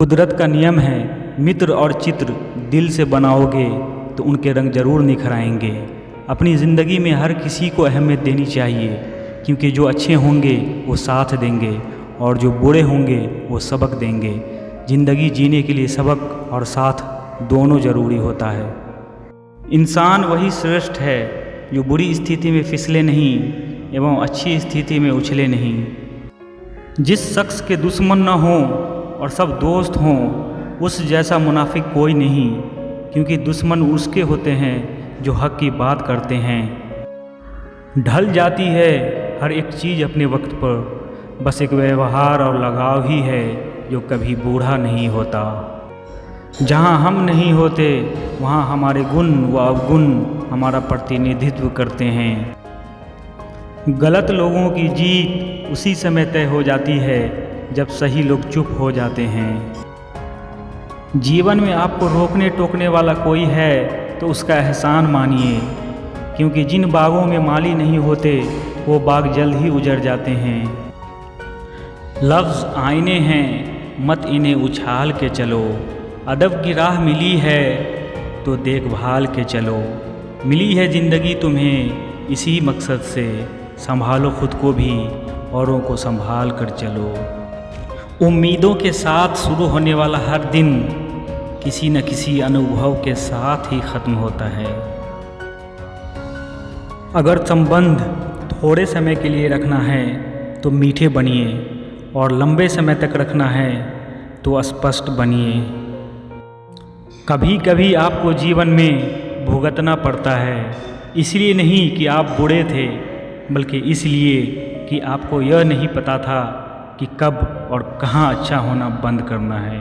कुदरत का नियम है, मित्र और चित्र दिल से बनाओगे तो उनके रंग जरूर निखर आएंगे। अपनी ज़िंदगी में हर किसी को अहमियत देनी चाहिए, क्योंकि जो अच्छे होंगे वो साथ देंगे और जो बुरे होंगे वो सबक देंगे। ज़िंदगी जीने के लिए सबक और साथ दोनों ज़रूरी होता है। इंसान वही श्रेष्ठ है जो बुरी स्थिति में फिसले नहीं एवं अच्छी स्थिति में उछले नहीं। जिस शख्स के दुश्मन न हों और सब दोस्त हों, उस जैसा मुनाफिक कोई नहीं, क्योंकि दुश्मन उसके होते हैं जो हक की बात करते हैं। ढल जाती है हर एक चीज़ अपने वक्त पर, बस एक व्यवहार और लगाव ही है जो कभी बूढ़ा नहीं होता। जहाँ हम नहीं होते वहाँ हमारे गुण व अवगुण हमारा प्रतिनिधित्व करते हैं। गलत लोगों की जीत उसी समय तय हो जाती है जब सही लोग चुप हो जाते हैं। जीवन में आपको रोकने टोकने वाला कोई है तो उसका एहसान मानिए, क्योंकि जिन बागों में माली नहीं होते वो बाग जल्द ही उजड़ जाते हैं। लफ्ज़ आईने हैं, मत इन्हें उछाल के चलो। अदब की राह मिली है तो देखभाल के चलो। मिली है ज़िंदगी तुम्हें इसी मकसद से, संभालो खुद को भी औरों को संभाल कर चलो। उम्मीदों के साथ शुरू होने वाला हर दिन किसी न किसी अनुभव के साथ ही ख़त्म होता है। अगर संबंध थोड़े समय के लिए रखना है तो मीठे बनिए, और लंबे समय तक रखना है तो स्पष्ट बनिए। कभी कभी आपको जीवन में भुगतना पड़ता है, इसलिए नहीं कि आप बुरे थे, बल्कि इसलिए कि आपको यह नहीं पता था कि कब और कहाँ अच्छा होना बंद करना है।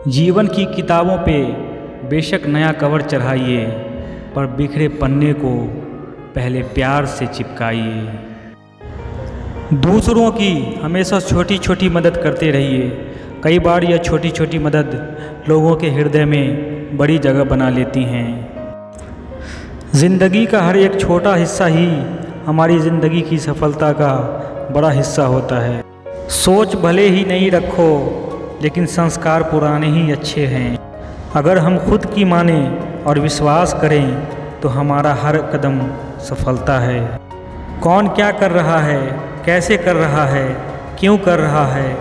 जीवन की किताबों पे बेशक नया कवर चढ़ाइए, पर बिखरे पन्ने को पहले प्यार से चिपकाइए। दूसरों की हमेशा छोटी छोटी मदद करते रहिए। कई बार यह छोटी छोटी मदद लोगों के हृदय में बड़ी जगह बना लेती हैं। ज़िंदगी का हर एक छोटा हिस्सा ही हमारी ज़िंदगी की सफलता का बड़ा हिस्सा होता है। सोच भले ही नहीं रखो, लेकिन संस्कार पुराने ही अच्छे हैं। अगर हम खुद की माने और विश्वास करें तो हमारा हर कदम सफलता है। कौन क्या कर रहा है, कैसे कर रहा है, क्यों कर रहा है,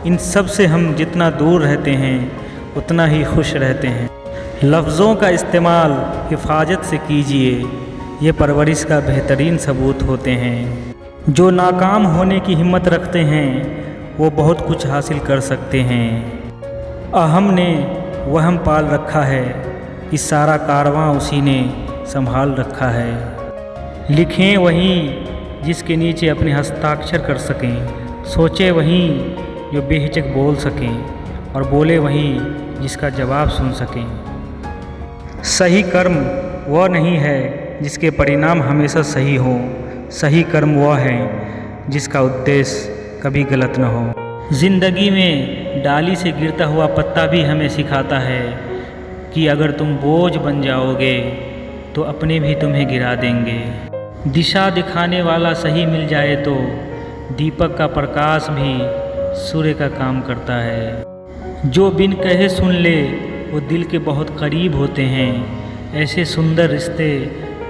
इन सब से हम जितना दूर रहते हैं उतना ही खुश रहते हैं। लफ्ज़ों का इस्तेमाल हिफाजत से कीजिए, ये परवरिश का बेहतरीन सबूत होते हैं। जो नाकाम होने की हिम्मत रखते हैं वो बहुत कुछ हासिल कर सकते हैं। अहम ने वहम पाल रखा है कि सारा कारवां उसी ने संभाल रखा है। लिखें वहीं जिसके नीचे अपने हस्ताक्षर कर सकें, सोचे वहीं जो बेहिचक बोल सकें, और बोले वहीं जिसका जवाब सुन सकें। सही कर्म वह नहीं है जिसके परिणाम हमेशा सही हो, सही कर्म वह है जिसका उद्देश्य कभी गलत न हो। ज़िंदगी में डाली से गिरता हुआ पत्ता भी हमें सिखाता है कि अगर तुम बोझ बन जाओगे तो अपने भी तुम्हें गिरा देंगे। दिशा दिखाने वाला सही मिल जाए तो दीपक का प्रकाश भी सूर्य का काम करता है। जो बिन कहे सुन ले वो दिल के बहुत करीब होते हैं। ऐसे सुंदर रिश्ते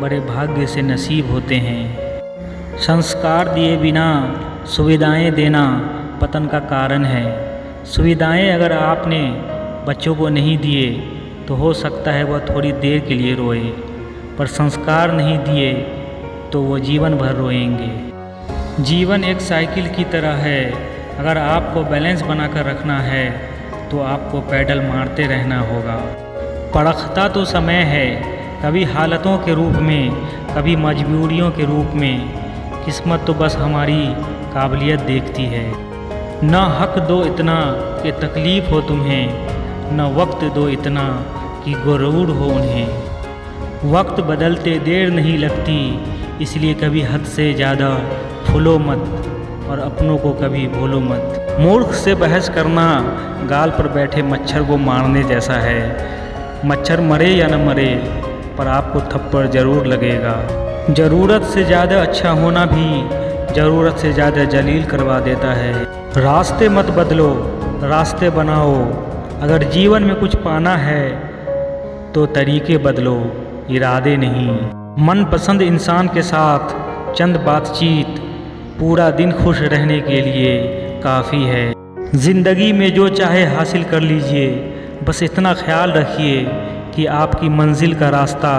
बड़े भाग्य से नसीब होते हैं। संस्कार दिए बिना सुविधाएं देना पतन का कारण है। सुविधाएं अगर आपने बच्चों को नहीं दिए तो हो सकता है वह थोड़ी देर के लिए रोए, पर संस्कार नहीं दिए तो वो जीवन भर रोएंगे। जीवन एक साइकिल की तरह है, अगर आपको बैलेंस बनाकर रखना है तो आपको पैडल मारते रहना होगा। परखता तो समय है, कभी हालतों के रूप में, कभी मजबूरियों के रूप में। किस्मत तो बस हमारी काबिलियत देखती है। न हक दो इतना कि तकलीफ़ हो तुम्हें, न वक्त दो इतना कि गुरूर हो उन्हें। वक्त बदलते देर नहीं लगती, इसलिए कभी हद से ज़्यादा फूलो मत, और अपनों को कभी भूलो मत। मूर्ख से बहस करना गाल पर बैठे मच्छर को मारने जैसा है। मच्छर मरे या न मरे, पर आपको थप्पड़ ज़रूर लगेगा। ज़रूरत से ज़्यादा अच्छा होना भी ज़रूरत से ज़्यादा जलील करवा देता है। रास्ते मत बदलो, रास्ते बनाओ। अगर जीवन में कुछ पाना है तो तरीके बदलो, इरादे नहीं। मनपसंद इंसान के साथ चंद बातचीत पूरा दिन खुश रहने के लिए काफ़ी है। ज़िंदगी में जो चाहे हासिल कर लीजिए, बस इतना ख्याल रखिए कि आपकी मंजिल का रास्ता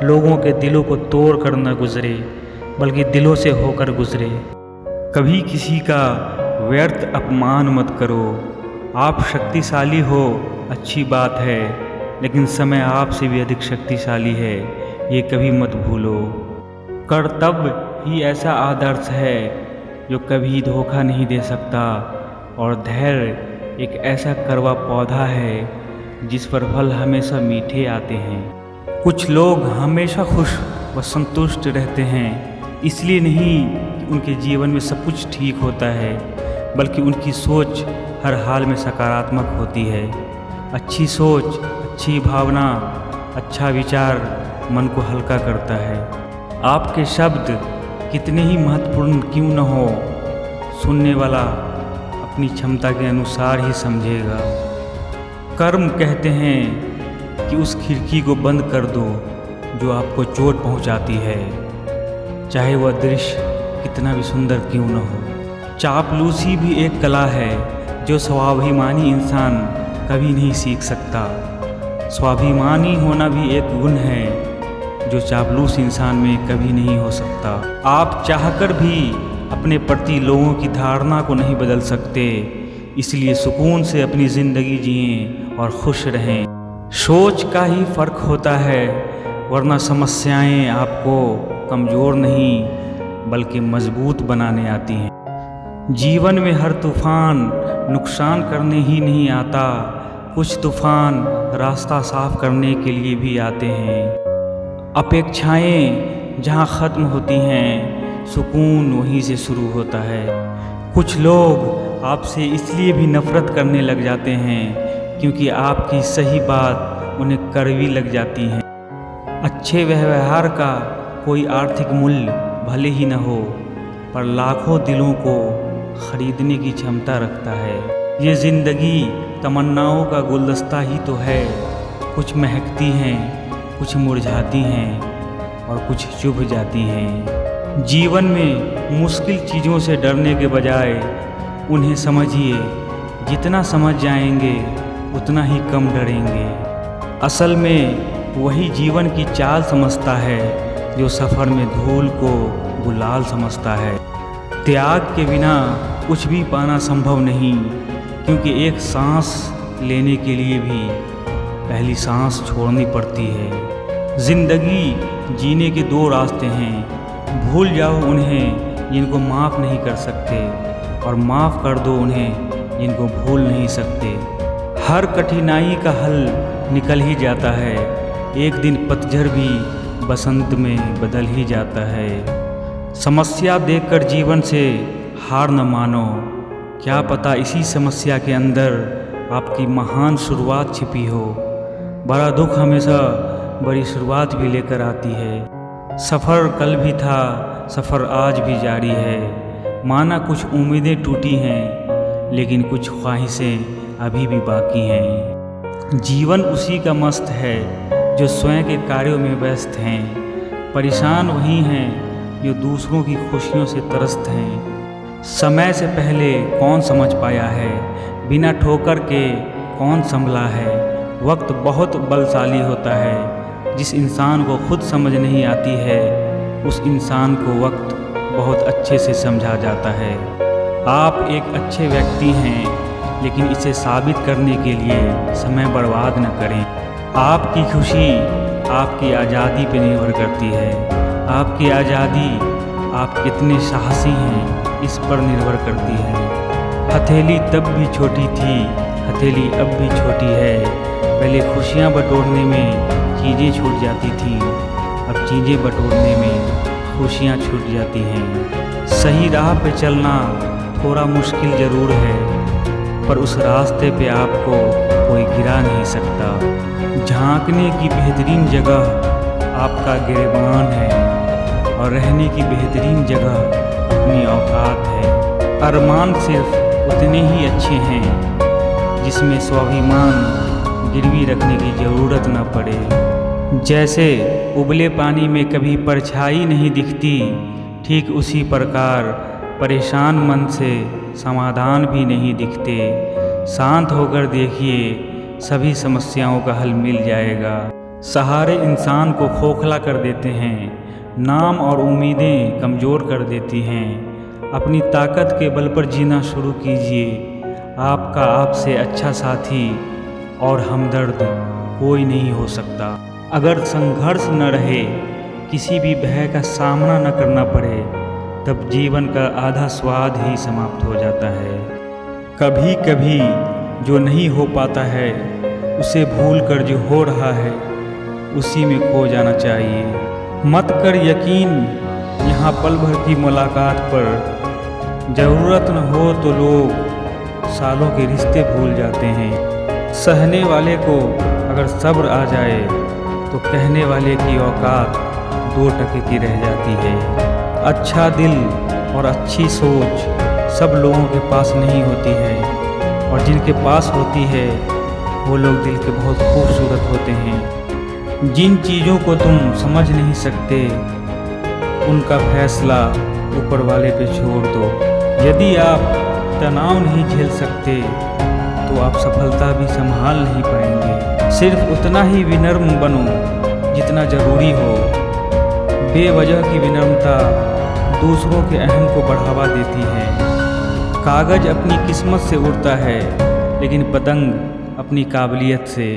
लोगों के दिलों को तोड़ कर न गुज़रे, बल्कि दिलों से होकर गुज़रे। कभी किसी का व्यर्थ अपमान मत करो। आप शक्तिशाली हो, अच्छी बात है, लेकिन समय आपसे भी अधिक शक्तिशाली है, ये कभी मत भूलो। कर्तव्य ही ऐसा आदर्श है जो कभी धोखा नहीं दे सकता, और धैर्य एक ऐसा कड़वा पौधा है जिस पर फल हमेशा मीठे आते हैं। कुछ लोग हमेशा खुश व संतुष्ट रहते हैं, इसलिए नहीं कि उनके जीवन में सब कुछ ठीक होता है, बल्कि उनकी सोच हर हाल में सकारात्मक होती है। अच्छी सोच, अच्छी भावना, अच्छा विचार मन को हल्का करता है। आपके शब्द कितने ही महत्वपूर्ण क्यों न हो, सुनने वाला अपनी क्षमता के अनुसार ही समझेगा। कर्म कहते हैं कि उस खिड़की को बंद कर दो जो आपको चोट पहुंचाती है, चाहे वह दृश्य कितना भी सुंदर क्यों न हो। चापलूसी भी एक कला है जो स्वाभिमानी इंसान कभी नहीं सीख सकता। स्वाभिमानी होना भी एक गुण है जो चापलूस इंसान में कभी नहीं हो सकता। आप चाहकर भी अपने प्रति लोगों की धारणा को नहीं बदल सकते, इसलिए सुकून से अपनी ज़िंदगी जिएं और खुश रहें। सोच का ही फ़र्क होता है, वरना समस्याएं आपको कमज़ोर नहीं बल्कि मजबूत बनाने आती हैं। जीवन में हर तूफ़ान नुकसान करने ही नहीं आता, कुछ तूफ़ान रास्ता साफ करने के लिए भी आते हैं। अपेक्षाएं जहां ख़त्म होती हैं, सुकून वहीं से शुरू होता है। कुछ लोग आपसे इसलिए भी नफ़रत करने लग जाते हैं क्योंकि आपकी सही बात उन्हें कड़वी लग जाती है। अच्छे व्यवहार का कोई आर्थिक मूल्य भले ही न हो, पर लाखों दिलों को खरीदने की क्षमता रखता है। ये ज़िंदगी तमन्नाओं का गुलदस्ता ही तो है, कुछ महकती हैं, कुछ मुरझाती हैं और कुछ चुभ जाती हैं। जीवन में मुश्किल चीज़ों से डरने के बजाय उन्हें समझिए, जितना समझ जाएंगे उतना ही कम डरेंगे। असल में वही जीवन की चाल समझता है जो सफ़र में धूल को गुलाल समझता है। त्याग के बिना कुछ भी पाना संभव नहीं, क्योंकि एक सांस लेने के लिए भी पहली सांस छोड़नी पड़ती है। ज़िंदगी जीने के दो रास्ते हैं, भूल जाओ उन्हें जिनको माफ़ नहीं कर सकते, और माफ़ कर दो उन्हें जिनको भूल नहीं सकते। हर कठिनाई का हल निकल ही जाता है, एक दिन पतझड़ भी बसंत में बदल ही जाता है। समस्या देखकर जीवन से हार न मानो, क्या पता इसी समस्या के अंदर आपकी महान शुरुआत छिपी हो। बड़ा दुख हमेशा बड़ी शुरुआत भी लेकर आती है। सफ़र कल भी था, सफ़र आज भी जारी है। माना कुछ उम्मीदें टूटी हैं, लेकिन कुछ ख्वाहिशें अभी भी बाकी हैं। जीवन उसी का मस्त है जो स्वयं के कार्यों में व्यस्त हैं। परेशान वही हैं जो दूसरों की खुशियों से त्रस्त हैं। समय से पहले कौन समझ पाया है, बिना ठोकर के कौन संभला है। वक्त बहुत बलशाली होता है, जिस इंसान को खुद समझ नहीं आती है उस इंसान को वक्त बहुत अच्छे से समझा जाता है। आप एक अच्छे व्यक्ति हैं, लेकिन इसे साबित करने के लिए समय बर्बाद न करें। आपकी खुशी आपकी आज़ादी पर निर्भर करती है। आपकी आज़ादी आप कितने साहसी हैं इस पर निर्भर करती है। हथेली तब भी छोटी थी, हथेली अब भी छोटी है। पहले खुशियाँ बटोरने में चीज़ें छूट जाती थीं, अब चीज़ें बटोरने में खुशियाँ छूट जाती हैं। सही राह पे चलना थोड़ा मुश्किल ज़रूर है, पर उस रास्ते पे आपको कोई गिरा नहीं सकता। झांकने की बेहतरीन जगह आपका गिरेबान है, और रहने की बेहतरीन जगह अपनी औकात है। अरमान सिर्फ उतने ही अच्छे हैं जिसमें स्वाभिमान गिरवी रखने की ज़रूरत न पड़े। जैसे उबले पानी में कभी परछाई नहीं दिखती, ठीक उसी प्रकार परेशान मन से समाधान भी नहीं दिखते। शांत होकर देखिए, सभी समस्याओं का हल मिल जाएगा। सहारे इंसान को खोखला कर देते हैं, नाम और उम्मीदें कमज़ोर कर देती हैं। अपनी ताकत के बल पर जीना शुरू कीजिए। आपका आपसे अच्छा साथी और हमदर्द कोई नहीं हो सकता। अगर संघर्ष न रहे, किसी भी भय का सामना न करना पड़े, तब जीवन का आधा स्वाद ही समाप्त हो जाता है। कभी कभी जो नहीं हो पाता है, उसे भूलकर जो हो रहा है उसी में खो जाना चाहिए। मत कर यकीन यहाँ पल भर की मुलाकात पर, ज़रूरत न हो तो लोग सालों के रिश्ते भूल जाते हैं। सहने वाले को अगर सब्र आ जाए तो कहने वाले की औकात 2 टके की रह जाती है। अच्छा दिल और अच्छी सोच सब लोगों के पास नहीं होती है, और जिनके पास होती है वो लोग दिल के बहुत खूबसूरत होते हैं। जिन चीज़ों को तुम समझ नहीं सकते, उनका फैसला ऊपर वाले पे छोड़ दो। यदि आप तनाव नहीं झेल सकते तो आप सफलता भी संभाल नहीं पाएंगे। सिर्फ उतना ही विनम्र बनो जितना ज़रूरी हो। बेवजह की विनम्रता दूसरों के अहम को बढ़ावा देती है। कागज़ अपनी किस्मत से उड़ता है, लेकिन पतंग अपनी काबिलियत से।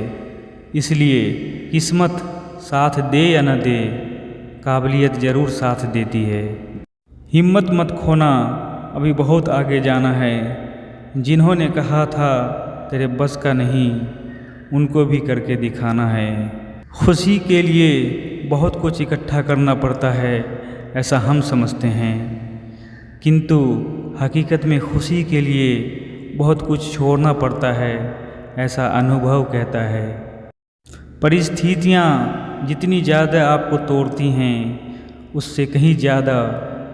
इसलिए किस्मत साथ दे या न दे, काबिलियत ज़रूर साथ देती है। हिम्मत मत खोना, अभी बहुत आगे जाना है। जिन्होंने कहा था तेरे बस का नहीं, उनको भी करके दिखाना है। खुशी के लिए बहुत कुछ इकट्ठा करना पड़ता है, ऐसा हम समझते हैं, किंतु हकीकत में खुशी के लिए बहुत कुछ छोड़ना पड़ता है, ऐसा अनुभव कहता है। परिस्थितियाँ जितनी ज़्यादा आपको तोड़ती हैं, उससे कहीं ज़्यादा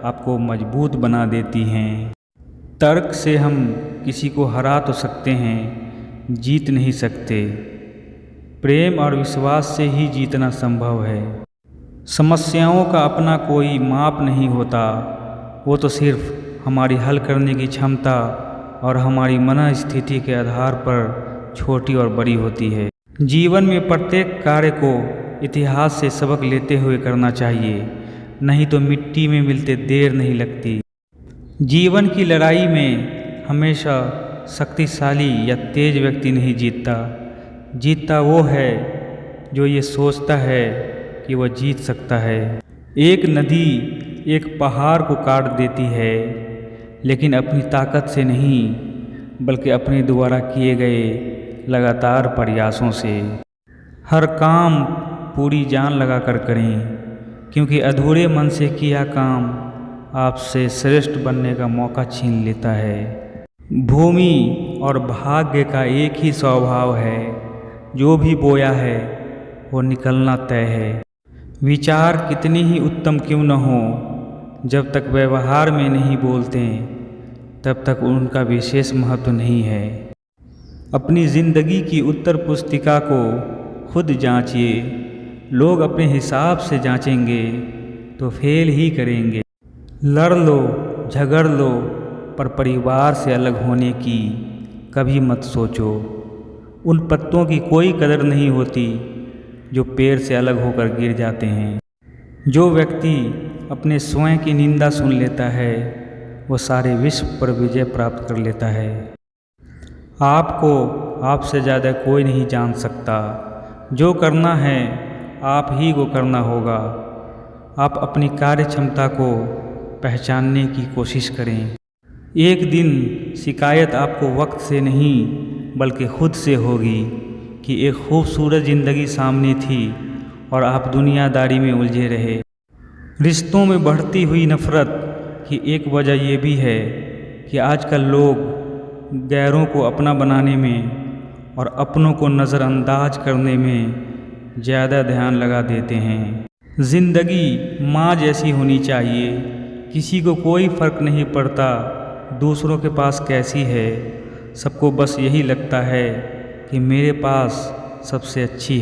आपको मजबूत बना देती हैं। तर्क से हम किसी को हरा तो सकते हैं, जीत नहीं सकते। प्रेम और विश्वास से ही जीतना संभव है। समस्याओं का अपना कोई माप नहीं होता, वो तो सिर्फ हमारी हल करने की क्षमता और हमारी मनस्थिति के आधार पर छोटी और बड़ी होती है। जीवन में प्रत्येक कार्य को इतिहास से सबक लेते हुए करना चाहिए, नहीं तो मिट्टी में मिलते देर नहीं लगती। जीवन की लड़ाई में हमेशा शक्तिशाली या तेज व्यक्ति नहीं जीतता। जीतता वो है जो ये सोचता है कि वह जीत सकता है। एक नदी एक पहाड़ को काट देती है, लेकिन अपनी ताकत से नहीं, बल्कि अपने द्वारा किए गए लगातार प्रयासों से। हर काम पूरी जान लगा कर करें, क्योंकि अधूरे मन से किया काम आपसे श्रेष्ठ बनने का मौका छीन लेता है। भूमि और भाग्य का एक ही स्वभाव है, जो भी बोया है वो निकलना तय है। विचार कितने ही उत्तम क्यों न हो, जब तक व्यवहार में नहीं बोलते तब तक उनका विशेष महत्व नहीं है। अपनी ज़िंदगी की उत्तर पुस्तिका को खुद जांचिए। लोग अपने हिसाब से जांचेंगे तो फेल ही करेंगे। लड़ लो, झगड़ लो, पर परिवार से अलग होने की कभी मत सोचो। उन पत्तों की कोई कदर नहीं होती जो पेड़ से अलग होकर गिर जाते हैं। जो व्यक्ति अपने स्वयं की निंदा सुन लेता है, वो सारे विश्व पर विजय प्राप्त कर लेता है। आपको आपसे ज़्यादा कोई नहीं जान सकता। जो करना है आप ही को करना होगा। आप अपनी कार्य क्षमता को पहचानने की कोशिश करें। एक दिन शिकायत आपको वक्त से नहीं बल्कि खुद से होगी कि एक खूबसूरत ज़िंदगी सामने थी और आप दुनियादारी में उलझे रहे। रिश्तों में बढ़ती हुई नफ़रत की एक वजह ये भी है कि आजकल लोग गैरों को अपना बनाने में और अपनों को नज़रअंदाज करने में ज़्यादा ध्यान लगा देते हैं। ज़िंदगी माँ जैसी होनी चाहिए। किसी को कोई फ़र्क नहीं पड़ता दूसरों के पास कैसी है, सबको बस यही लगता है कि मेरे पास सबसे अच्छी है।